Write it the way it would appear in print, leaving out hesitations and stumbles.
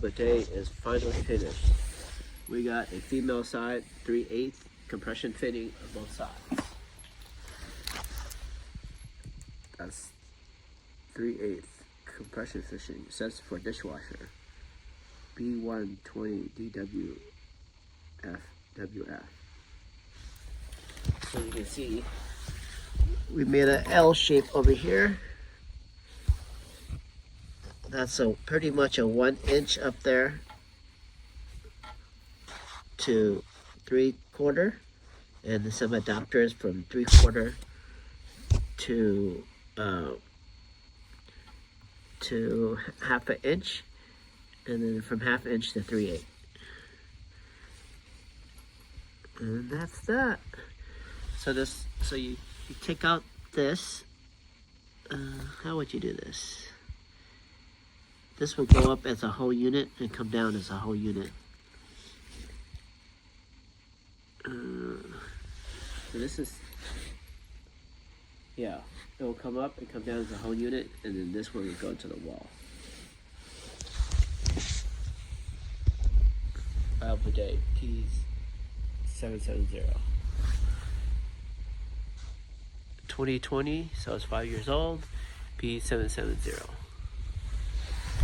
Bidet is finally finished. We got a female side 3/8 compression fitting on both sides. That's 3/8 compression fitting. It says for dishwasher. B120 DWF. So you can see we made an L shape over here. That's pretty much a 1 inch up there to 3/4, and the some adapters from 3/4 to 1/2 inch, and then from 1/2 inch to 3/8. And that's that. So you take out this. How would you do this? This will go up as a whole unit and come down as a whole unit. So this is, yeah, it will come up and come down as a whole unit, and then this one will go to the wall. Bidet P770. 2020, so it's 5 years old. P770.